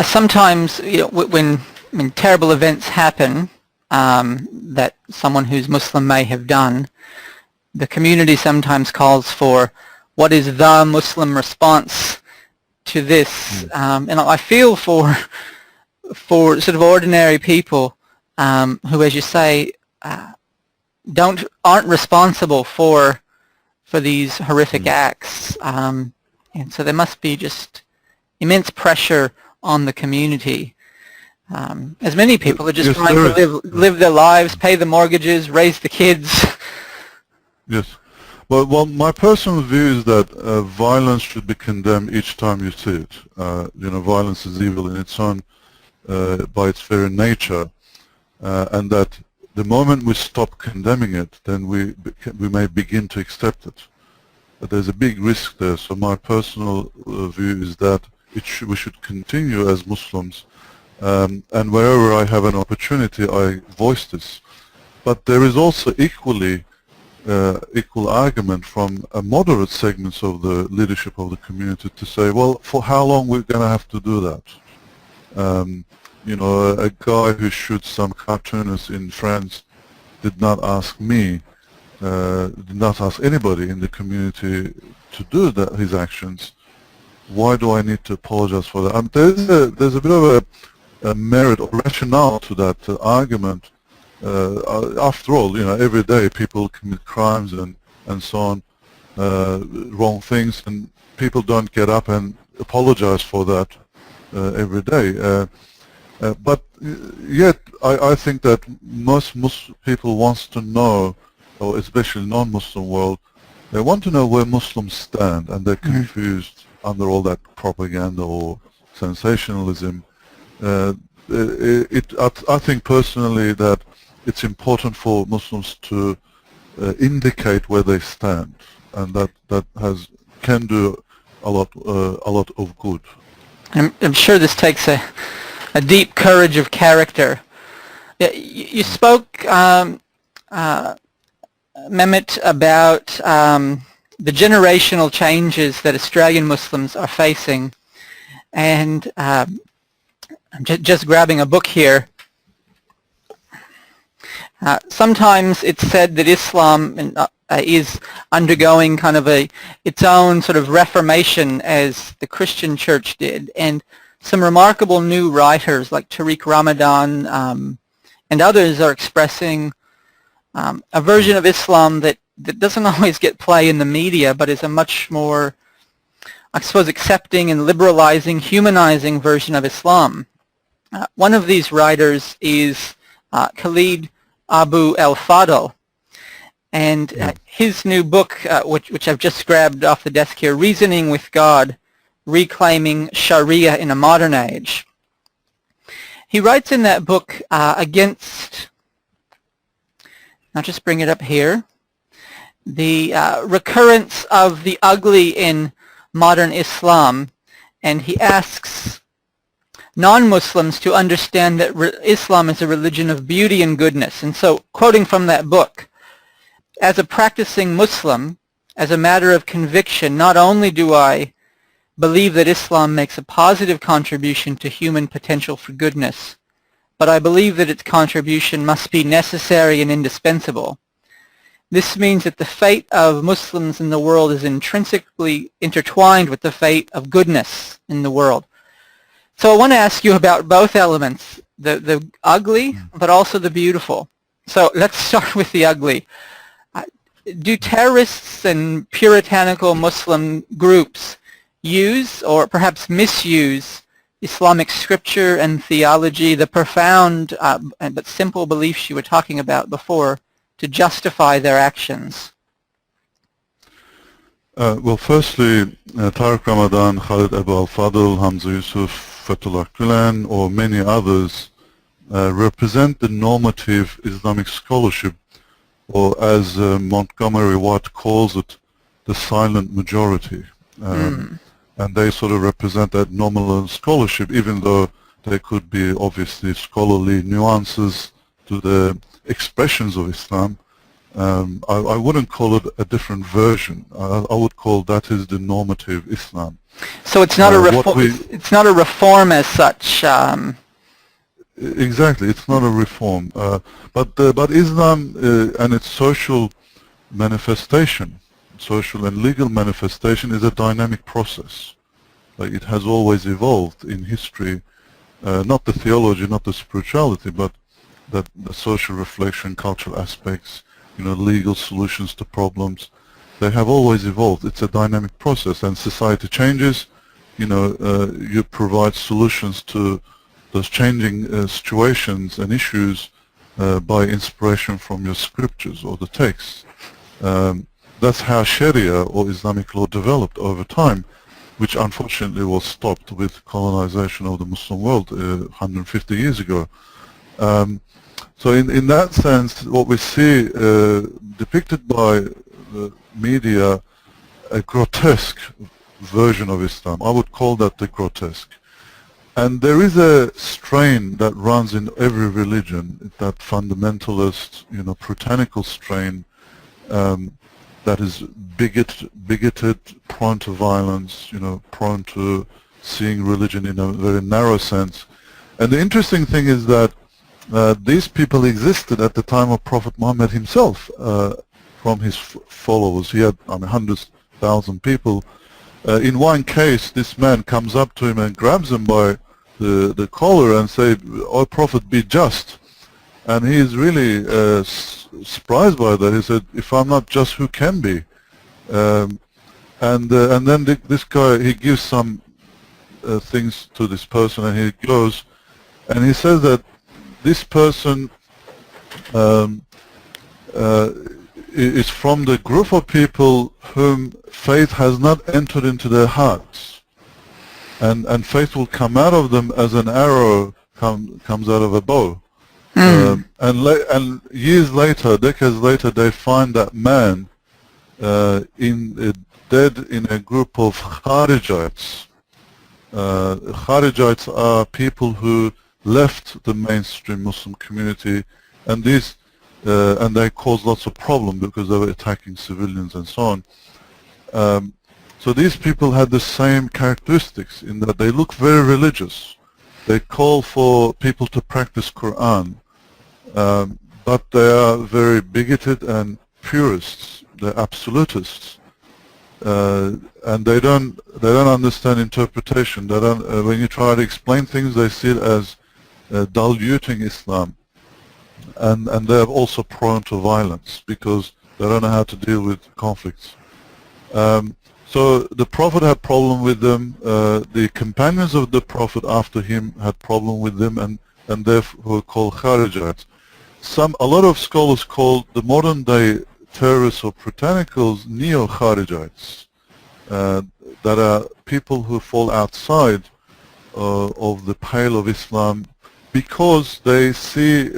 Sometimes, when terrible events happen that someone who's Muslim may have done, the community sometimes calls for what is the Muslim response to this, and I feel for sort of ordinary people who, as you say, aren't responsible for these horrific acts, and so there must be just immense pressure on the community, as many people are just trying to live their lives, pay the mortgages, raise the kids. Yes. Well, my personal view is that violence should be condemned each time you see it. Violence is evil in its own, by its very nature, and that the moment we stop condemning it, then we may begin to accept it. But there's a big risk there. So my personal view is that we should continue as Muslims, and wherever I have an opportunity, I voice this. But there is also equal argument from a moderate segments of the leadership of the community to say, well, for how long we're going to have to do that? A guy who shoots some cartoonists in France did not ask me, did not ask anybody in the community to do his actions. Why do I need to apologize for that? There's a bit of a merit or rationale to that argument. After all, every day people commit crimes and so on, wrong things, and people don't get up and apologize for that every day. But yet, I think that most people wants to know, or especially non-Muslim world, they want to know where Muslims stand, and they're confused under all that propaganda or sensationalism. I think personally that it's important for Muslims to indicate where they stand, and that can do a lot of good. I'm sure this takes a deep courage of character. You spoke, Mehmet, about the generational changes that Australian Muslims are facing, and I'm just grabbing a book here. Sometimes it's said that Islam is undergoing kind of its own sort of reformation as the Christian church did, and some remarkable new writers like Tariq Ramadan and others are expressing a version of Islam that doesn't always get play in the media, but is a much more, I suppose, accepting and liberalizing, humanizing version of Islam. One of these writers is Khalid Abu el-Fadl, and his new book, which I've just grabbed off the desk here, Reasoning with God, Reclaiming Sharia in a Modern Age. He writes in that book against, I'll just bring it up here, the recurrence of the ugly in modern Islam, and he asks non-Muslims to understand that Islam is a religion of beauty and goodness. And so, quoting from that book, as a practicing Muslim, as a matter of conviction, not only do I believe that Islam makes a positive contribution to human potential for goodness, but I believe that its contribution must be necessary and indispensable. This means that the fate of Muslims in the world is intrinsically intertwined with the fate of goodness in the world. So I want to ask you about both elements, the ugly, but also the beautiful. So let's start with the ugly. Do terrorists and puritanical Muslim groups use, or perhaps misuse, Islamic scripture and theology, the profound but simple beliefs you were talking about before, to justify their actions? Well, firstly, Tariq Ramadan, Khalid Abu el-Fadl, Hamza Yusuf, Fethullah Gülen, or many others represent the normative Islamic scholarship, or as Montgomery Watt calls it, the silent majority. And they sort of represent that nominal scholarship, even though there could be obviously scholarly nuances to the expressions of Islam. I wouldn't call it a different version. I would call that is the normative Islam. So it's not a it's not a reform as such. Exactly, it's not a reform. But Islam and its social manifestation, social and legal manifestation, is a dynamic process. Like, it has always evolved in history. Not the theology, not the spirituality, but the social reflection, cultural aspects, legal solutions to problems. They have always evolved. It's a dynamic process, and society changes. You provide solutions to those changing situations and issues by inspiration from your scriptures or the texts. That's how Sharia or Islamic law developed over time, which unfortunately was stopped with colonization of the Muslim world 150 years ago. So in that sense, what we see depicted by the media, a grotesque version of Islam. I would call that the grotesque. And there is a strain that runs in every religion, that fundamentalist, puritanical strain that is bigoted, prone to violence, prone to seeing religion in a very narrow sense. And the interesting thing is that these people existed at the time of Prophet Muhammad himself. From his followers, he had hundreds, thousand people. In one case, this man comes up to him and grabs him by the collar and says, "O Prophet, be just." And he is really surprised by that. He said, "If I'm not just, who can be?" And then this guy, he gives some things to this person, and he goes, and he says that this person is from the group of people whom faith has not entered into their hearts, and faith will come out of them as an arrow comes out of a bow. And years later, decades later, they find that man dead in a group of Kharijites. Kharijites are people who left the mainstream Muslim community, and they caused lots of problems because they were attacking civilians and so on. So these people had the same characteristics in that they look very religious. They call for people to practice Quran, but they are very bigoted and purists. They're absolutists, and they don't understand interpretation. They don't. When you try to explain things, they see it as diluting Islam. And they're also prone to violence because they don't know how to deal with conflicts. So the Prophet had problem with them. The companions of the Prophet after him had problem with them, and therefore called Kharijites. A lot of scholars call the modern day terrorists or Britannicals neo-Kharijites, that are people who fall outside of the pale of Islam, because they see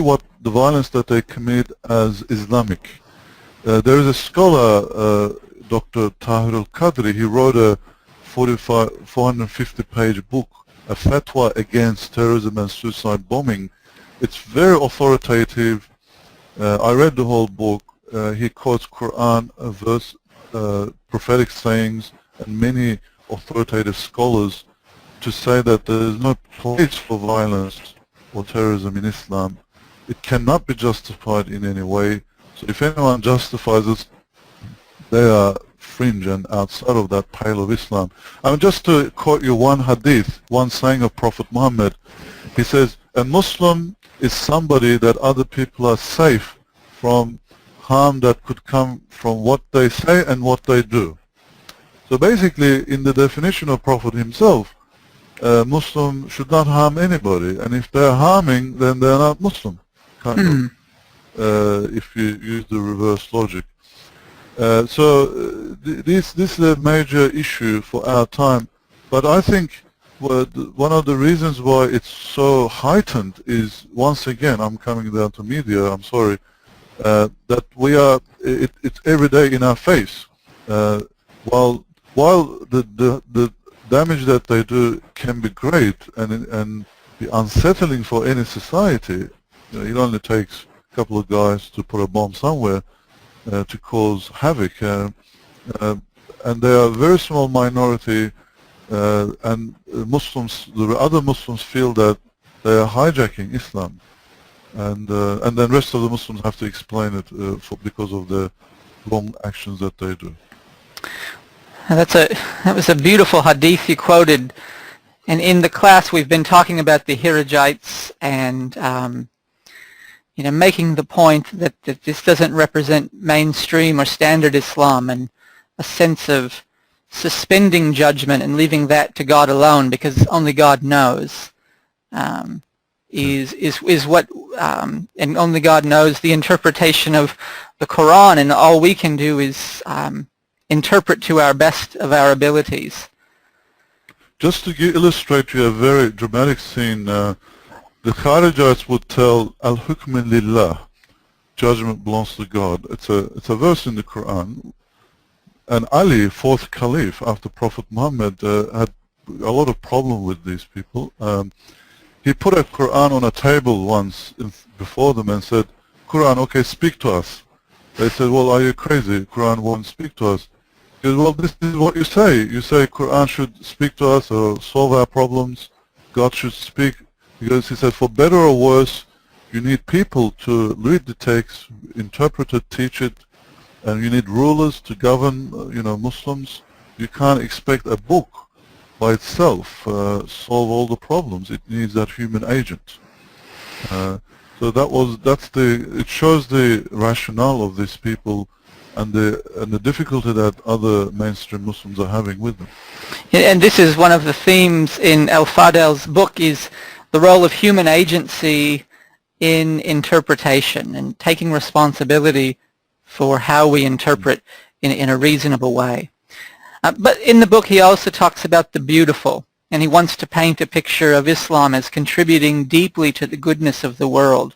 what the violence that they commit as Islamic. There is a scholar, Dr. Tahir al-Qadri. He wrote a 450-page book, a fatwa against terrorism and suicide bombing. It's very authoritative. I read the whole book. He quotes Quran, a verse, prophetic sayings, and many authoritative scholars to say that there is no place for violence or terrorism in Islam. It cannot be justified in any way. So if anyone justifies it, they are fringe and outside of that pale of Islam. I mean, just to quote you one hadith, one saying of Prophet Muhammad, he says, "A Muslim is somebody that other people are safe from harm that could come from what they say and what they do." So basically, in the definition of Prophet himself, Muslim should not harm anybody, and if they're harming, then they're not Muslim, kind of, if you use the reverse logic. This is a major issue for our time, but I think one of the reasons why it's so heightened is, once again, I'm coming down to media, I'm sorry, that it's every day in our face. While the damage that they do can be great and be unsettling for any society, it only takes a couple of guys to put a bomb somewhere to cause havoc. And they are a very small minority, and Muslims, the other Muslims feel that they are hijacking Islam, and then rest of the Muslims have to explain it because of the wrong actions that they do. And that was a beautiful hadith you quoted. And in the class we've been talking about the Hirajites and making the point that this doesn't represent mainstream or standard Islam, and a sense of suspending judgment and leaving that to God alone, because only God knows, is what, and only God knows the interpretation of the Quran, and all we can do is interpret to our best of our abilities. Just to illustrate to you a very dramatic scene, the Kharijites would tell Al-Hukm Lillah, judgment belongs to God. It's a verse in the Quran. And Ali, fourth caliph after Prophet Muhammad, had a lot of problem with these people. He put a Quran on a table once before them and said, Quran, okay, speak to us. They said, well, are you crazy? Quran won't speak to us. He said, well, this is what you say. You say Quran should speak to us or solve our problems. God should speak. Because he said, for better or worse, you need people to read the text, interpret it, teach it, and you need rulers to govern, Muslims. You can't expect a book by itself solve all the problems. It needs that human agent. So it shows the rationale of these people and the difficulty that other mainstream Muslims are having with them. And this is one of the themes in Al-Fadl's book, is the role of human agency in interpretation and taking responsibility for how we interpret in a reasonable way. But in the book he also talks about the beautiful, and he wants to paint a picture of Islam as contributing deeply to the goodness of the world.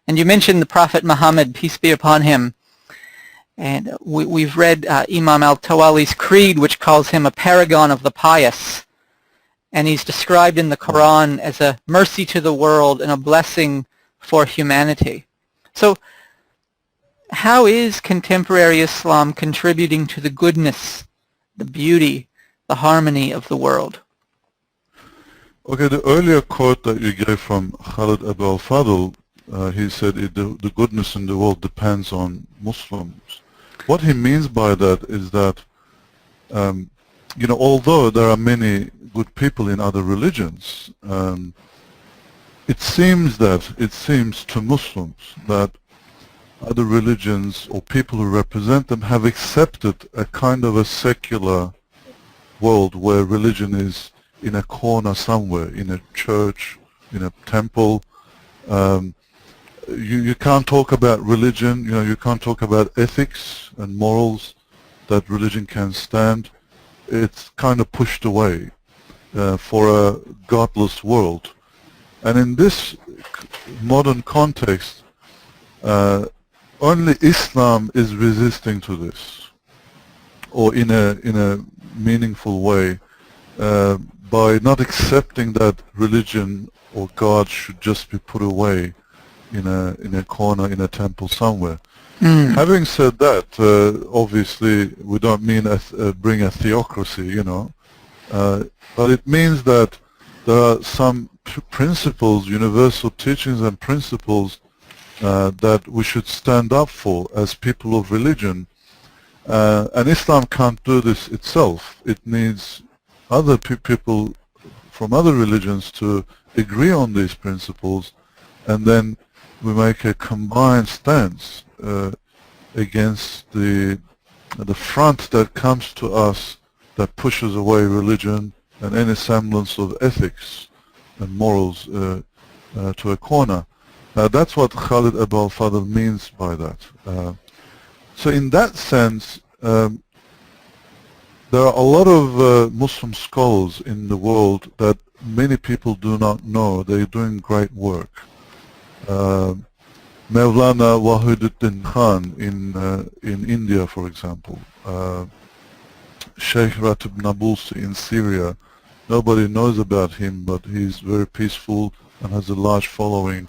And you mentioned the Prophet Muhammad, peace be upon him, and we've read Imam al-Tawali's creed, which calls him a paragon of the pious, and he's described in the Quran as a mercy to the world and a blessing for humanity. So how is contemporary Islam contributing to the goodness, the beauty, the harmony of the world? Okay, the earlier quote that you gave from Khalid Abu al-Fadl, he said the goodness in the world depends on Muslims. What he means by that is that, although there are many good people in other religions, it seems to Muslims that other religions or people who represent them have accepted a kind of a secular world where religion is in a corner somewhere, in a church, in a temple. You can't talk about religion, you can't talk about ethics and morals that religion can stand. It's kind of pushed away for a godless world. And in this modern context, only Islam is resisting to this, or in a meaningful way, by not accepting that religion or God should just be put away in a corner in a temple somewhere. Having said that, obviously we don't mean bring a theocracy, but it means that there are some principles, universal teachings and principles that we should stand up for as people of religion. And Islam can't do this itself. It needs other people from other religions to agree on these principles, and then we make a combined stance against the front that comes to us that pushes away religion and any semblance of ethics and morals to a corner. That's what Khalid Abu al-Fadl means by that. So in that sense, there are a lot of Muslim scholars in the world that many people do not know. They're doing great work. Mevlana Wahiduddin Khan in India, for example. Sheikh Ratib Nabulsi in Syria. Nobody knows about him, but he's very peaceful and has a large following